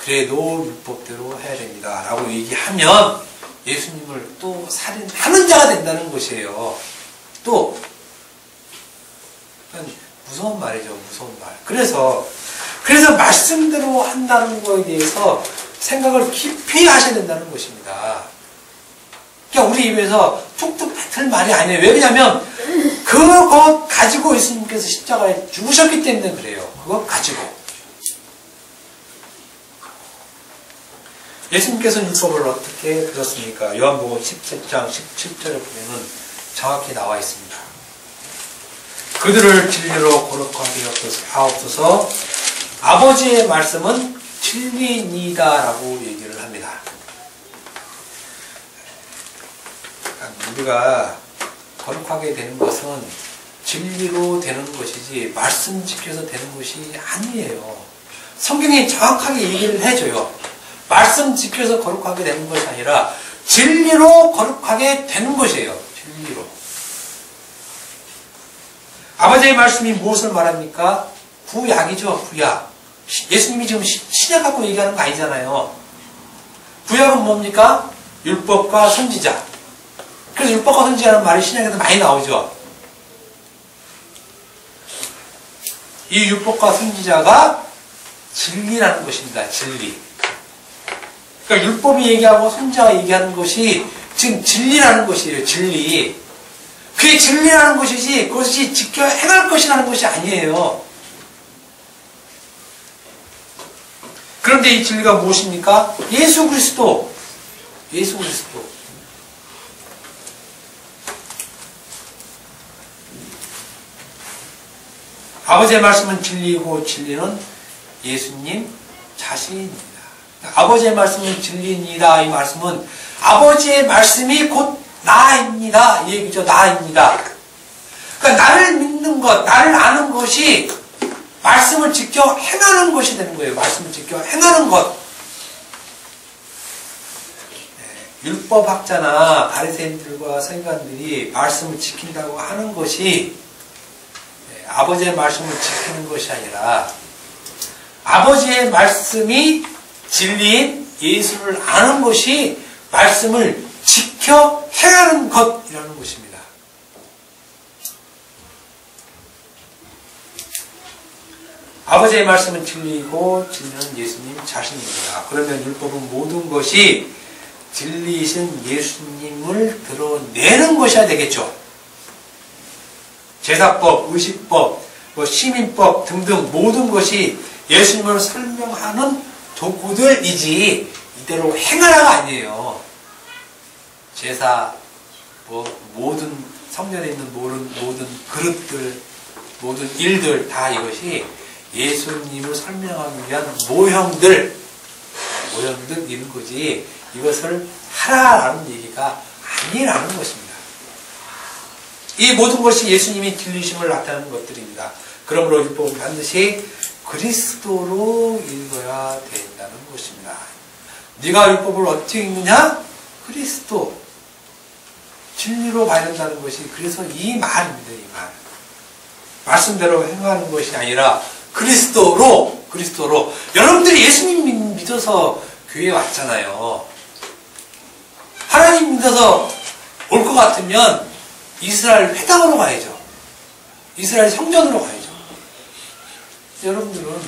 그래도 율법대로 해야 됩니다 라고 얘기하면 예수님을 또 살인하는 자가 된다는 것이에요. 또 무서운 말이죠. 무서운 말. 그래서 말씀대로 한다는 거에 대해서 생각을 깊이 하셔야 된다는 것입니다. 그러니까 우리 입에서 툭툭 뱉을 말이 아니에요. 왜 그러냐면 그것 가지고 예수님께서 십자가에 죽으셨기 때문에 그래요. 그것 가지고. 예수님께서는 율법을 어떻게 들었습니까? 요한복음 17장 17절에 보면 정확히 나와 있습니다. 그들을 진리로 거룩하게 하옵소서. 아버지의 말씀은 진리니이다 라고 얘기를 합니다. 우리가 거룩하게 되는 것은 진리로 되는 것이지 말씀 지켜서 되는 것이 아니에요. 성경이 정확하게 얘기를 해줘요. 말씀 지켜서 거룩하게 되는 것이 아니라 진리로 거룩하게 되는 것이에요. 진리로. 아버지의 말씀이 무엇을 말합니까? 구약이죠. 구약. 예수님이 지금 신약 갖고 얘기하는 거 아니잖아요. 구약은 뭡니까? 율법과 선지자. 그래서 율법과 선지자라는 말이 신약에도 많이 나오죠. 이 율법과 선지자가 진리라는 것입니다. 진리. 그러니까 율법이 얘기하고 선지자가 얘기하는 것이 지금 진리라는 것이에요. 진리. 그게 진리라는 것이지 그것이 지켜 행할 것이라는 것이 아니에요. 그런데 이 진리가 무엇입니까? 예수 그리스도. 예수 그리스도. 아버지의 말씀은 진리이고 진리는 예수님 자신입니다. 아버지의 말씀은 진리입니다. 이 말씀은 아버지의 말씀이 곧 나입니다. 이 얘기죠. 나입니다. 그러니까 나를 믿는 것, 나를 아는 것이 말씀을 지켜 행하는 것이 되는 거예요. 말씀을 지켜 행하는 것. 율법학자나 바리새인들과 서기관들이 말씀을 지킨다고 하는 것이 아버지의 말씀을 지키는 것이 아니라 아버지의 말씀이 진리인 예수를 아는 것이 말씀을 지켜 행하는 것이라는 것입니다. 아버지의 말씀은 진리이고 진리는 예수님 자신입니다. 그러면 율법은 모든 것이 진리이신 예수님을 드러내는 것이어야 되겠죠. 제사법, 의식법, 시민법 등등 모든 것이 예수님을 설명하는 도구들이지 이대로 행하라가 아니에요. 제사, 모든 성전에 있는 모든 그릇들, 모든 일들 다 이것이 예수님을 설명하기 위한 모형들 이런 거지 이것을 하라라는 얘기가 아니라는 것입니다. 이 모든 것이 예수님이 진리심을 나타내는 것들입니다. 그러므로 율법은 반드시 그리스도로 읽어야 된다는 것입니다. 네가 율법을 어떻게 읽느냐? 그리스도. 진리로 봐야 된다는 것이 그래서 이 말입니다. 이 말. 말씀대로 행하는 것이 아니라 그리스도로. 여러분들이 예수님 믿어서 교회에 왔잖아요. 하나님 믿어서 올 것 같으면 이스라엘 회당으로 가야죠. 이스라엘 성전으로 가야죠. 여러분들은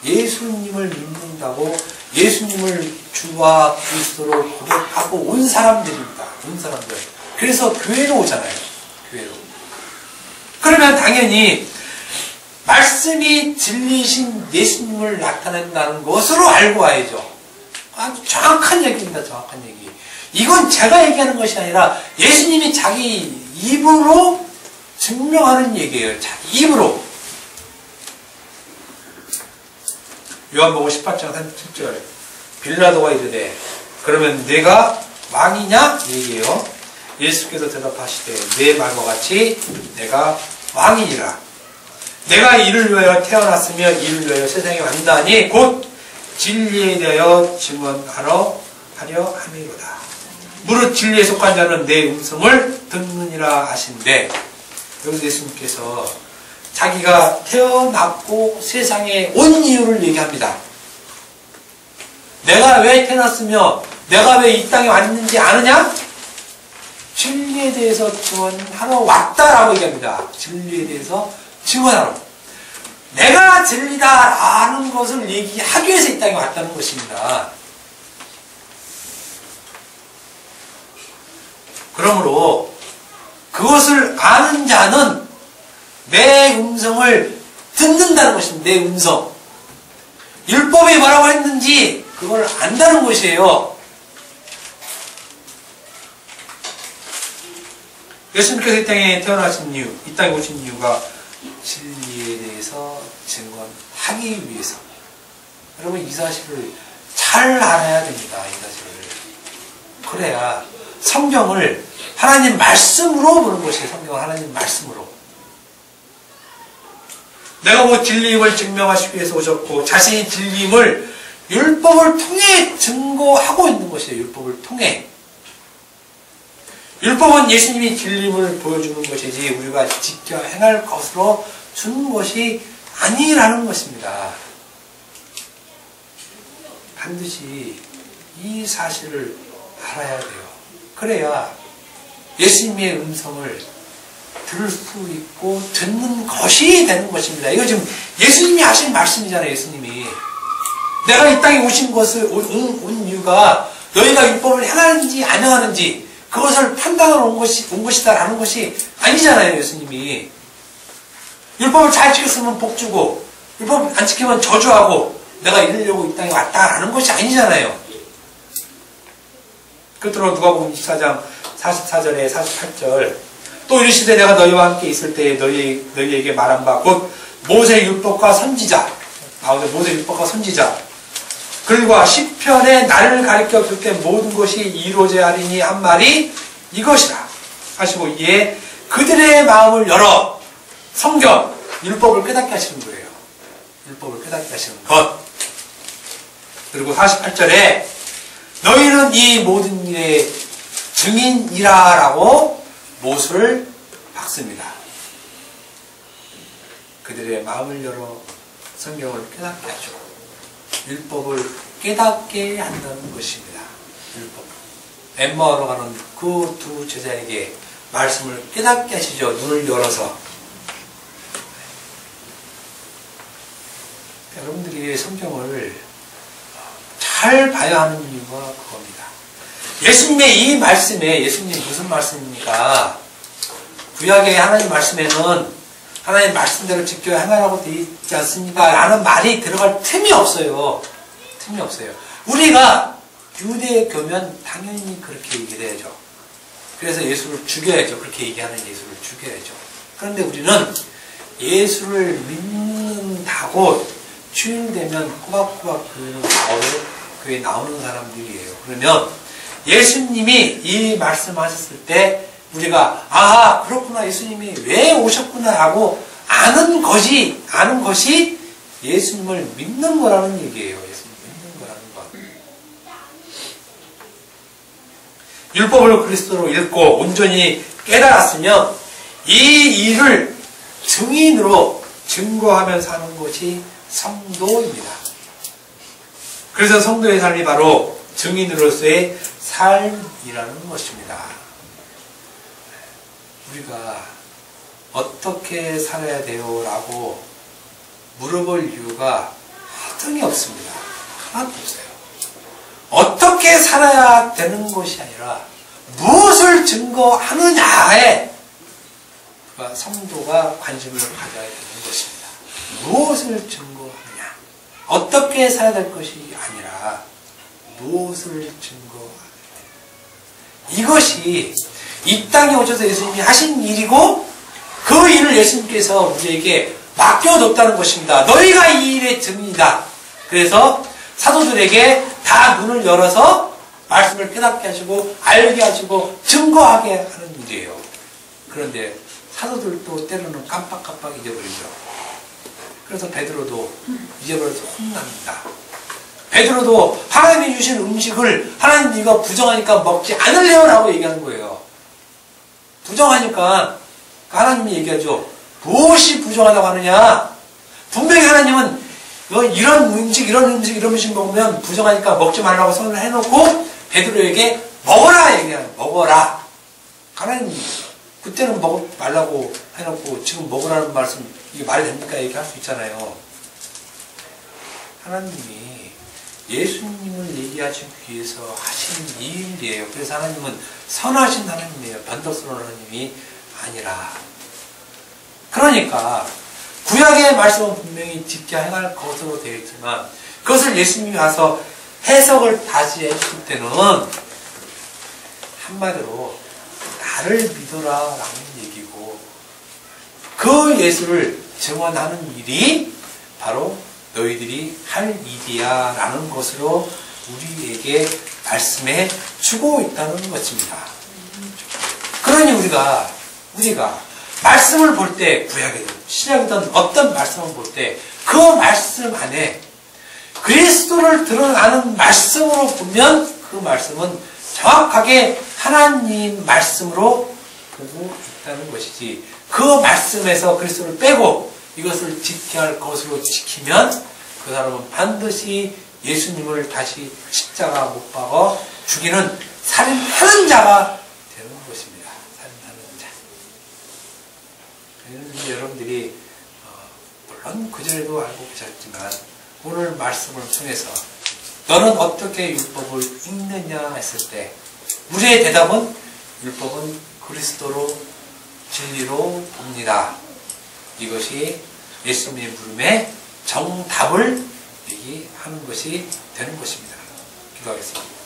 예수님을 믿는다고 예수님을 주와 그리스도로 고백하고 온 사람들입니다. 온 사람들. 그래서 교회로 오잖아요. 교회로. 그러면 당연히 말씀이 진리이신 예수님을 나타낸다는 것으로 알고 와야죠. 아주 정확한 얘기입니다. 정확한 얘기. 이건 제가 얘기하는 것이 아니라 예수님이 자기 입으로 증명하는 얘기예요. 자기 입으로. 요한복음 18장 37절 빌라도가 이르되 그러면 내가 왕이냐? 얘기해요. 예수께서 대답하시되 내 말과 같이 내가 왕이니라. 내가 이를 위하여 태어났으며 이를 위하여 세상에 왔다니 곧 진리에 대하여 증언하려 함이로다. 무릇 진리에 속한 자는 내 음성을 듣느니라 하신대. 여기서 예수님께서 자기가 태어났고 세상에 온 이유를 얘기합니다. 내가 왜 태어났으며 내가 왜 이 땅에 왔는지 아느냐? 진리에 대해서 증언하러 왔다라고 얘기합니다. 진리에 대해서 증언하러. 내가 진리다라는 것을 얘기하기 위해서 이 땅에 왔다는 것입니다. 그러므로 그것을 아는 자는 내 음성을 듣는다는 것입니다. 내 음성. 율법이 뭐라고 했는지 그걸 안다는 것이에요. 예수님께서 이 땅에 태어나신 이유, 이 땅에 오신 이유가 진리에 대해서 증언하기 위해서. 여러분 이 사실을 잘 알아야 됩니다. 이 사실을. 그래야 성경을 하나님 말씀으로 보는 것이에요. 성경을 하나님 말씀으로. 내가 뭐 진리임을 증명하시기 위해서 오셨고 자신이 진리임을 율법을 통해 증거하고 있는 것이에요. 율법을 통해. 율법은 예수님이 진리임을 보여주는 것이지 우리가 지켜 행할 것으로 준 것이 아니라는 것입니다. 반드시 이 사실을 알아야 돼요. 그래야 예수님의 음성을 들을 수 있고 듣는 것이 되는 것입니다. 이거 지금 예수님이 하신 말씀이잖아요. 예수님이. 내가 이 땅에 오신 것을 온 이유가 너희가 율법을 행하는지 안 행하는지 그것을 판단하러 온 것이다라는 것이 아니잖아요, 예수님이. 율법을 잘 지켰으면 복 주고, 율법 안 지키면 저주하고, 내가 이러려고 이 땅에 왔다라는 것이 아니잖아요. 끝으로 누가복음 24장 44절에 48절. 또 이르시되 내가 너희와 함께 있을 때에 너희에게 말한 바 곧 모세 율법과 선지자, 모세 율법과 선지자, 글과 시편에 나를 가리켜 그때 모든 것이 이루어져야 하리니 한 말이 이것이라 하시고, 이에 그들의 마음을 열어 성경, 율법을 깨닫게 하시는 거예요. 율법을 깨닫게 하시는 것. 그리고 48절에 너희는 이 모든 일의 증인이라 라고 못을 박습니다. 그들의 마음을 열어 성경을 깨닫게 하죠. 율법을 깨닫게 한다는 것입니다. 율법. 엠마오로 가는 그 두 제자에게 말씀을 깨닫게 하시죠. 눈을 열어서. 여러분들이 성경을 잘 봐야 하는 이유가 그겁니다. 예수님의 이 말씀에, 예수님 무슨 말씀입니까? 구약의 하나님 말씀에는 하나님 말씀대로 지켜야 행하라고 되어 있지 않습니까? 라는 말이 들어갈 틈이 없어요. 틈이 없어요. 우리가 유대교면 당연히 그렇게 얘기를 해야죠. 그래서 예수를 죽여야죠. 그렇게 얘기하는 예수를 죽여야죠. 그런데 우리는 예수를 믿는다고 주일되면 꼬박꼬박 교회에 나오는 사람들이에요. 그러면 예수님이 이 말씀하셨을 때 우리가 아하 그렇구나, 예수님이 왜 오셨구나 하고 아는 것이 예수님을 믿는 거라는 얘기예요. 예수님 믿는 거라는 것. 율법을 그리스도로 읽고 온전히 깨달았으면 이 일을 증인으로 증거하며 사는 것이 성도입니다. 그래서 성도의 삶이 바로 증인으로서의 삶이라는 것입니다. 우리가 어떻게 살아야 돼요? 라고 물어볼 이유가 하등이 없습니다. 하나도 없어요. 어떻게 살아야 되는 것이 아니라 무엇을 증거하느냐에 성도가 관심을 가져야 되는 것입니다. 무엇을 증거하느냐, 어떻게 살아야 될 것이 아니라 무엇을 증거하느냐. 이것이 이 땅에 오셔서 예수님이 하신 일이고 그 일을 예수님께서 우리에게 맡겨뒀다는 것입니다. 너희가 이 일의 증인이다. 그래서 사도들에게 다 눈을 열어서 말씀을 깨닫게 하시고 알게 하시고 증거하게 하는 일이에요. 그런데 사도들도 때로는 깜빡깜빡 잊어버리죠. 그래서 베드로도 잊어버려서 혼납니다. 베드로도 하나님이 주신 음식을 하나님 이거 부정하니까 먹지 않을래요 라고 얘기하는 거예요. 부정하니까 하나님이 얘기하죠. 무엇이 부정하다고 하느냐? 분명히 하나님은 이런 음식 먹으면 부정하니까 먹지 말라고 선언을 해놓고 베드로에게 먹어라 얘기하는, 먹어라. 하나님 그때는 먹지 말라고 해놓고 지금 먹으라는 말씀 이게 말이 됩니까? 얘기할 수 있잖아요. 하나님이 예수님을 얘기하시기 위해서 하신 일이에요. 그래서 하나님은 선하신 하나님이에요. 변덕스러운 하나님이 아니라. 그러니까 구약의 말씀은 분명히 지켜야 행할 것으로 되어 있지만 그것을 예수님이 와서 해석을 다시 해줄 때는 한마디로 나를 믿어라 라는 얘기고, 그 예수를 증언하는 일이 바로 너희들이 할 일이야 라는 것으로 우리에게 말씀해 주고 있다는 것입니다. 그러니 우리가 말씀을 볼 때, 구약이든 신약이든 어떤 말씀을 볼 때 그 말씀 안에 그리스도를 드러나는 말씀으로 보면 그 말씀은 정확하게 하나님 말씀으로 보고 있다는 것이지, 그 말씀에서 그리스도를 빼고 이것을 지켜야 할 것으로 지키면 그 사람은 반드시 예수님을 다시 십자가 못 박아 죽이는 살인하는 자가 되는 것입니다. 살인하는 자. 여러분들이 물론 그전에도 알고 계셨지만 오늘 말씀을 통해서 너는 어떻게 율법을 읽느냐 했을 때 우리의 대답은 율법은 그리스도로 진리로 봅니다. 이것이 예수님의 물음에 정답을 얘기하는 것이 되는 것입니다. 기도하겠습니다.